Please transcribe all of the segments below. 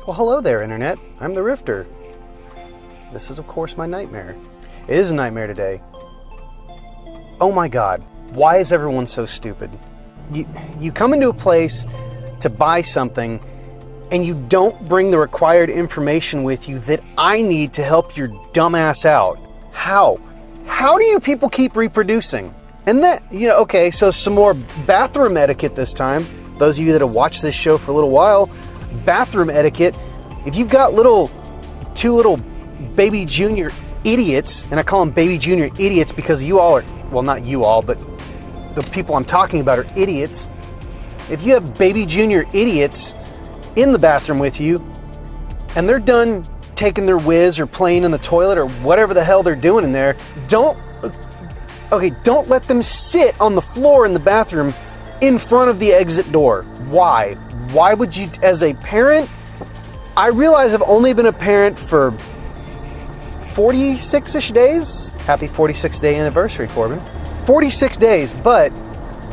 Well, hello there, Internet. I'm the Rifter. This is, of course, my nightmare. It is a nightmare today. Oh my God, why is everyone so stupid? You come into a place to buy something and you don't bring the required information with you that I need to help your dumbass out. How? How do you people keep reproducing? And that, okay, so some more bathroom etiquette this time. Those of you that have watched this show for a little while, bathroom etiquette. If you've got two little baby junior idiots, and I call them baby junior idiots because you all are, well, not you all, but the people I'm talking about are idiots. If you have baby junior idiots in the bathroom with you, and they're done taking their whiz or playing in the toilet or whatever the hell they're doing in there, don't let them sit on the floor in the bathroom in front of the exit door. Why? Why would you, as a parent? I realize I've only been a parent for 46-ish days. Happy 46th day anniversary, Corbin. 46 days, but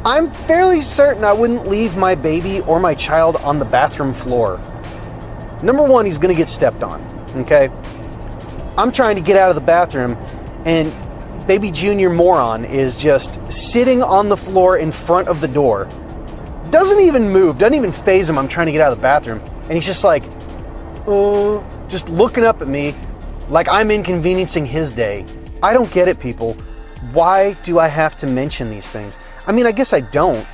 I'm fairly certain I wouldn't leave my baby or my child on the bathroom floor. Number one, he's going to get stepped on, okay? I'm trying to get out of the bathroom, and baby junior moron is just sitting on the floor in front of the door. Doesn't even move, doesn't even faze him. I'm trying to get out of the bathroom, and he's just like, just looking up at me like I'm inconveniencing his day. I don't get it, people. Why do I have to mention these things? I mean, I guess I don't,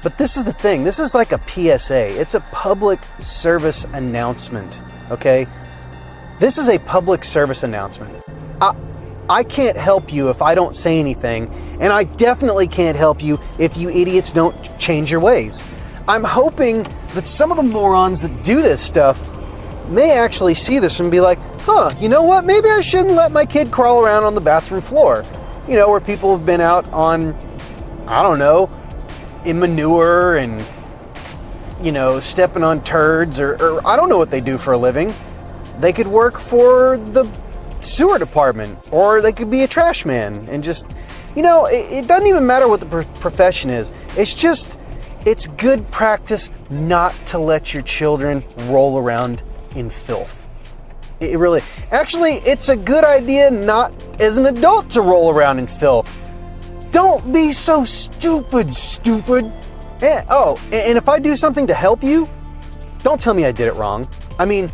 but this is the thing. This is like a PSA. It's a public service announcement, okay? This is a public service announcement. I can't help you if I don't say anything, and I definitely can't help you if you idiots don't change your ways. I'm hoping that some of the morons that do this stuff may actually see this and be like, you know what? Maybe I shouldn't let my kid crawl around on the bathroom floor. Where people have been out on, I don't know, in manure and, stepping on turds or I don't know what they do for a living. They could work for the sewer department, or they could be a trash man and just, it doesn't even matter what the profession is. It's good practice not to let your children roll around in filth. It really, actually, it's a good idea not as an adult to roll around in filth. Don't be so stupid. And if I do something to help you, don't tell me I did it wrong. I mean,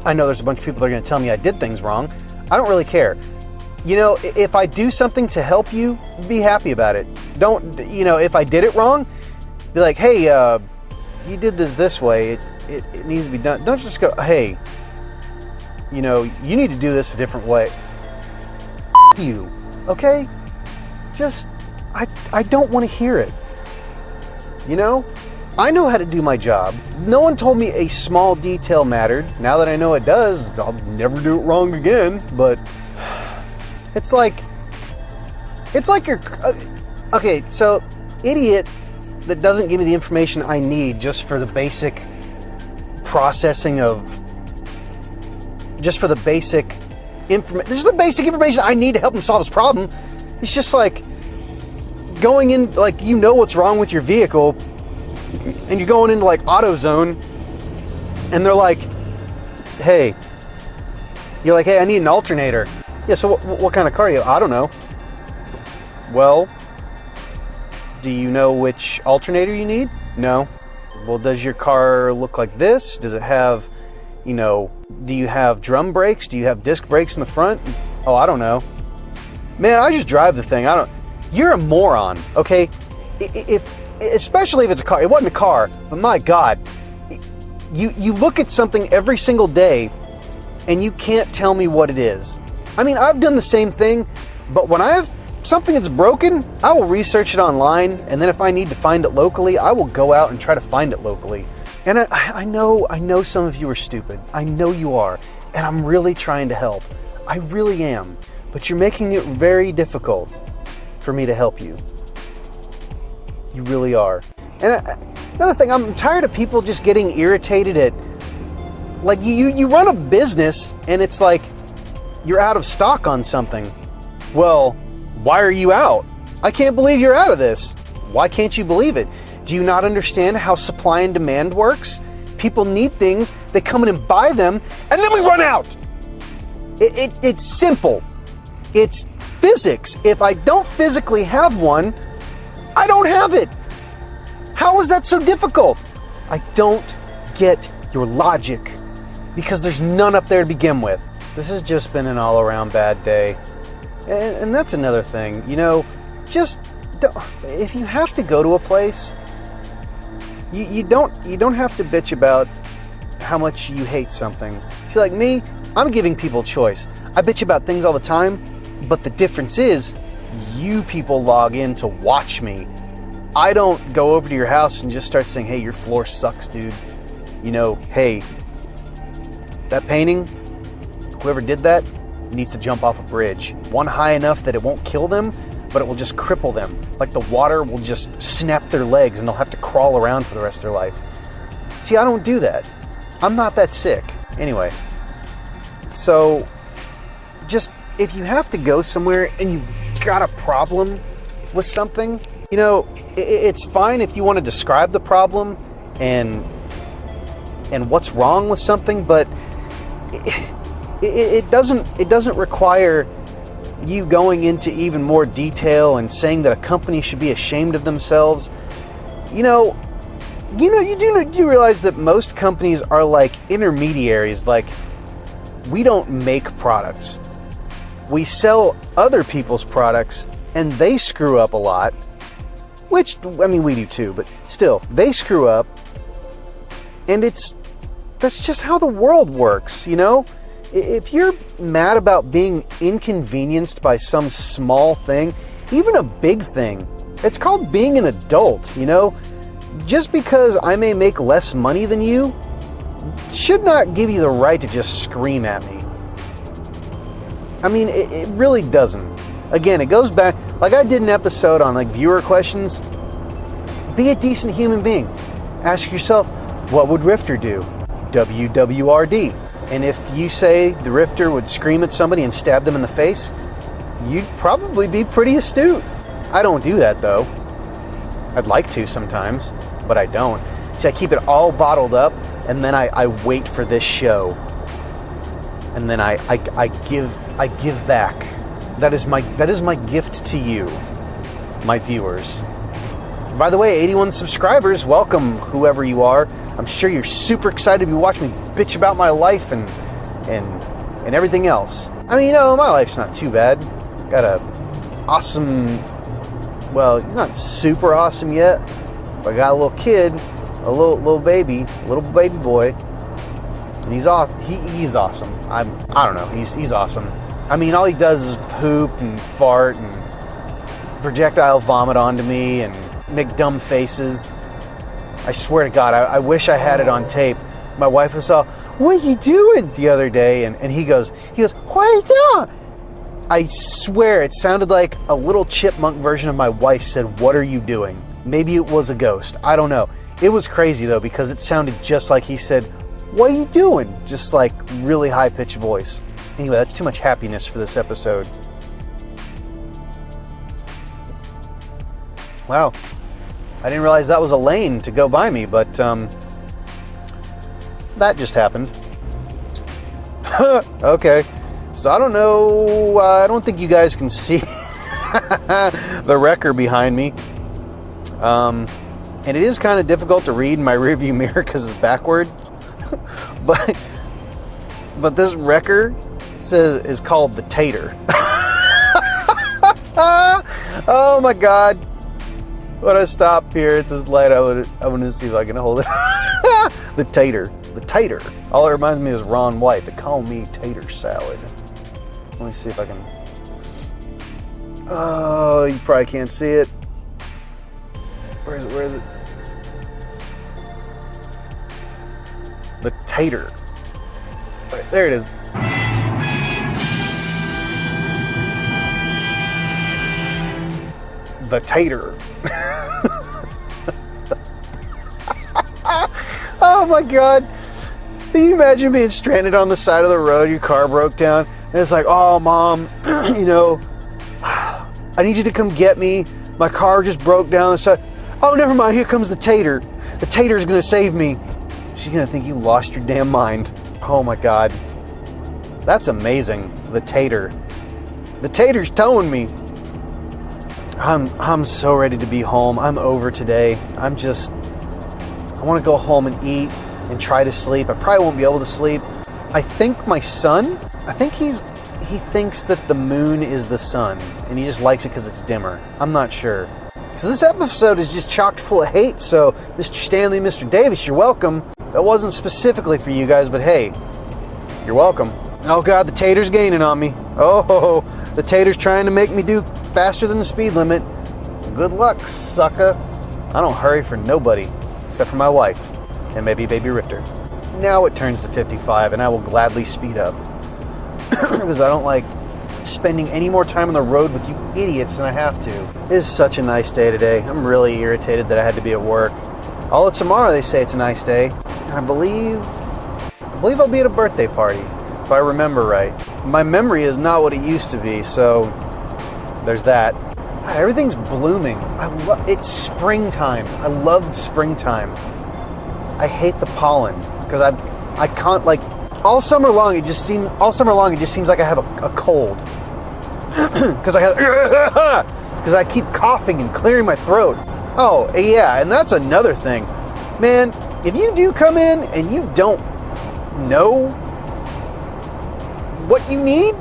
I know there's a bunch of people that are going to tell me I did things wrong. I don't really care. If I do something to help you, be happy about it. Don't, if I did it wrong, be like, hey, you did this way. It needs to be done. Don't just go, hey, you need to do this a different way. F you, okay? Just, I don't want to hear it. I know how to do my job. No one told me a small detail mattered. Now that I know it does, I'll never do it wrong again. But it's like you're, okay, so idiot that doesn't give me the information I need just for the basic processing of, just the basic information I need to help him solve his problem. It's just like going in, like, what's wrong with your vehicle, and you're going into like AutoZone, and they're like, hey, you're like, hey, I need an alternator. Yeah, so what kind of car are you? I don't know. Well, do you know which alternator you need? No. Well, does your car look like this? Does it have, do you have drum brakes? Do you have disc brakes in the front? Oh, I don't know. Man, I just drive the thing. You're a moron, okay? Especially if it's a car. It wasn't a car, but my God. You look at something every single day and you can't tell me what it is. I mean, I've done the same thing, but when I have something that's broken, I will research it online, and then if I need to find it locally, I will go out and try to find it locally. And I know some of you are stupid. I know you are, and I'm really trying to help. I really am, but you're making it very difficult for me to help you. You really are. And another thing, I'm tired of people just getting irritated at, like, you run a business and it's like you're out of stock on something. Well, why are you out? I can't believe you're out of this. Why can't you believe it? Do you not understand how supply and demand works? People need things, they come in and buy them, and then we run out. It's simple. It's physics. If I don't physically have one, I don't have it. How is that so difficult? I don't get your logic, because there's none up there to begin with. This has just been an all-around bad day. And that's another thing, just if you have to go to a place, you don't have to bitch about how much you hate something. See, like me, I'm giving people choice. I bitch about things all the time, but the difference is you people log in to watch me. I don't go over to your house and just start saying, hey, your floor sucks, dude. Hey, that painting, whoever did that needs to jump off a bridge. One high enough that it won't kill them, but it will just cripple them. Like the water will just snap their legs and they'll have to crawl around for the rest of their life. See, I don't do that. I'm not that sick. Anyway, so just if you have to go somewhere and you've got a problem with something, it's fine if you want to describe the problem and what's wrong with something, but it doesn't require you going into even more detail and saying that a company should be ashamed of themselves. You do realize that most companies are like intermediaries. Like, we don't make products. We sell other people's products, and they screw up a lot. Which, we do too, but still, they screw up. And that's just how the world works, If you're mad about being inconvenienced by some small thing, even a big thing, it's called being an adult, Just because I may make less money than you should not give you the right to just scream at me. It really doesn't. Again, it goes back, like I did an episode on viewer questions. Be a decent human being. Ask yourself, what would Rifter do? WWRD. And if you say the Rifter would scream at somebody and stab them in the face, you'd probably be pretty astute. I don't do that, though. I'd like to sometimes, but I don't. See, I keep it all bottled up, and then I wait for this show. And then I give back. That is my gift to you, my viewers. By the way, 81 subscribers, welcome, whoever you are. I'm sure you're super excited to be watching me bitch about my life and everything else. My life's not too bad. Got a awesome, well, not super awesome yet, but I got a little kid, a little baby boy, and he's awesome. I don't know, he's awesome. All he does is poop and fart and projectile vomit onto me and make dumb faces. I swear to God, I wish I had it on tape. My wife was all, what are you doing, the other day? And he goes, what are you doing? I swear it sounded like a little chipmunk version of my wife said, what are you doing? Maybe it was a ghost. I don't know. It was crazy, though, because it sounded just like he said, what are you doing? Just like really high-pitched voice. Anyway, that's too much happiness for this episode. Wow. I didn't realize that was a lane to go by me, but that just happened. Okay. So I don't know. I don't think you guys can see the wrecker behind me. And it is kind of difficult to read in my rearview mirror because it's backward. but this wrecker is called the Tator. Oh my God. When I stop here at this light, I want to see if I can hold it. The Tator. All it reminds me is Ron White. They call me Tater Salad. Let me see if I can. Oh, you probably can't see it. Where is it? The Tator. Right, there it is. The Tator. Oh my God. Can you imagine being stranded on the side of the road, your car broke down, and it's like, oh, Mom, I need you to come get me. My car just broke down the side. Oh, never mind, here comes the Tator. The Tator's gonna save me. She's gonna think you lost your damn mind. Oh my God. That's amazing. The Tator. The Tator's towing me. I'm so ready to be home. I'm over today. I want to go home and eat and try to sleep. I probably won't be able to sleep. I think my son, he thinks that the moon is the sun, and he just likes it because it's dimmer. I'm not sure. So this episode is just chock full of hate, so Mr. Stanley, Mr. Davis, you're welcome. That wasn't specifically for you guys, but hey, you're welcome. Oh God, the Tator's gaining on me. Oh, the Tator's trying to make me do faster than the speed limit. Good luck, sucker. I don't hurry for nobody, except for my wife, and maybe baby Rifter. Now it turns to 55, and I will gladly speed up. Because I don't like spending any more time on the road with you idiots than I have to. It is such a nice day today. I'm really irritated that I had to be at work. Although tomorrow they say it's a nice day. And I believe I'll be at a birthday party, if I remember right. My memory is not what it used to be, so there's that. Everything's blooming. It's springtime. I love springtime. I hate the pollen because I can't, like, all summer long it just seems like I have a cold. Because I keep coughing and clearing my throat. Oh, yeah, and that's another thing. Man, if you do come in and you don't know what you need,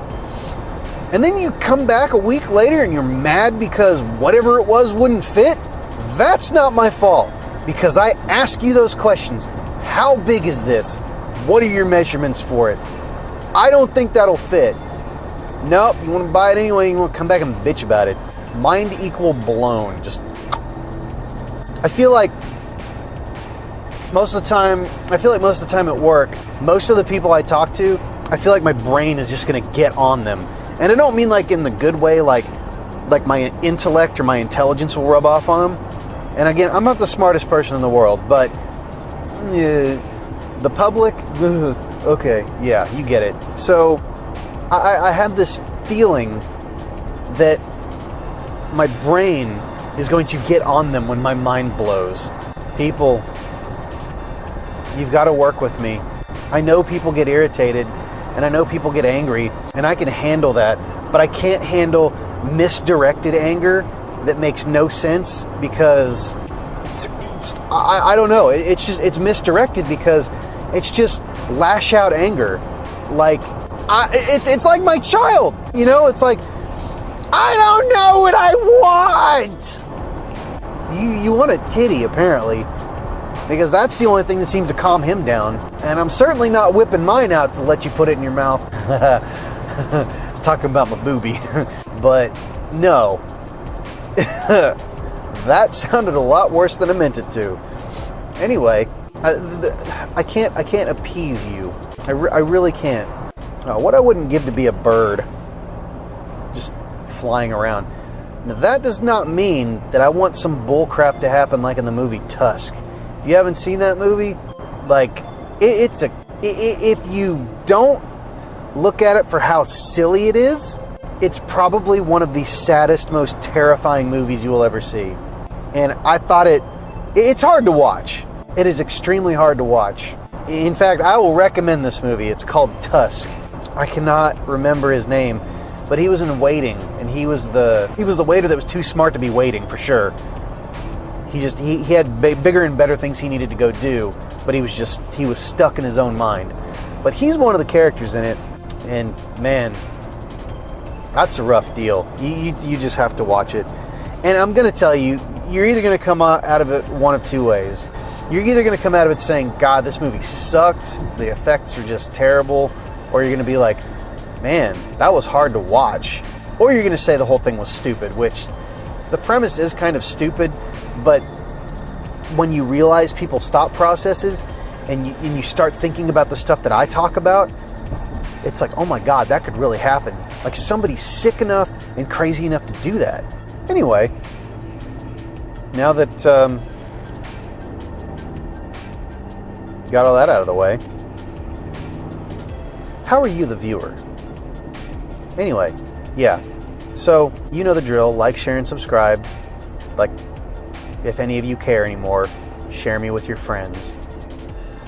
and then you come back a week later and you're mad because whatever it was wouldn't fit, that's not my fault. Because I ask you those questions. How big is this? What are your measurements for it? I don't think that'll fit. Nope, you want to buy it anyway, you want to come back and bitch about it. Mind equal blown. I feel like most of the time at work, most of the people I talk to, I feel like my brain is just going to get on them. And I don't mean like in the good way, like my intellect or my intelligence will rub off on them. And again, I'm not the smartest person in the world, but the public, okay, yeah, you get it. So I have this feeling that my brain is going to get on them when my mind blows. People, you've got to work with me. I know people get irritated, and I know people get angry, and I can handle that, but I can't handle misdirected anger that makes no sense because I don't know. It's misdirected because it's just lash out anger. Like it's like my child, you know. It's like I don't know what I want. You want a titty apparently, because that's the only thing that seems to calm him down. And I'm certainly not whipping mine out to let you put it in your mouth. I was talking about my boobie, but no. That sounded a lot worse than I meant it to. Anyway, I can't appease you. I really can't. What I wouldn't give to be a bird, just flying around. Now, that does not mean that I want some bull crap to happen like in the movie Tusk. If you haven't seen that movie, like if you don't look at it for how silly it is, it's probably one of the saddest, most terrifying movies you will ever see. And I thought it's hard to watch. It is extremely hard to watch. In fact, I will recommend this movie. It's called Tusk. I cannot remember his name, but he was in Waiting, and he was the waiter that was too smart to be waiting, for sure. He had bigger and better things he needed to go do, but he was stuck in his own mind. But he's one of the characters in it, and man, that's a rough deal. You just have to watch it. And I'm going to tell you, you're either going to come out of it one of two ways. You're either going to come out of it saying, God, this movie sucked, the effects are just terrible, or you're going to be like, man, that was hard to watch. Or you're going to say the whole thing was stupid, which the premise is kind of stupid, but when you realize people's thought processes and you start thinking about the stuff that I talk about, it's like, oh my God, that could really happen. Like somebody's sick enough and crazy enough to do that. Anyway, now that got all that out of the way, how are you, the viewer? Anyway, yeah. So, you know the drill. Like, share, and subscribe. Like, if any of you care anymore, share me with your friends.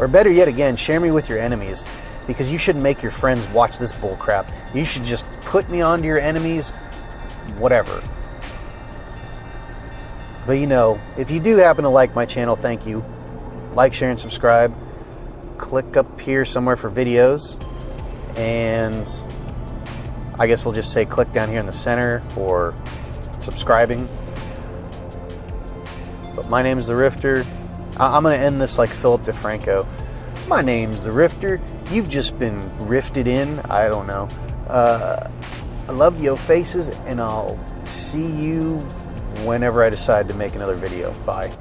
Or better yet again, share me with your enemies, because you shouldn't make your friends watch this bullcrap. You should just put me onto your enemies, whatever. But you know, if you do happen to like my channel, thank you. Like, share, and subscribe. Click up here somewhere for videos. And I guess we'll just say click down here in the center for subscribing. But my name's The Rifter. I'm going to end this like Philip Defranco. My name's The Rifter. You've just been rifted in. I don't know. I love yo faces, and I'll see you whenever I decide to make another video. Bye.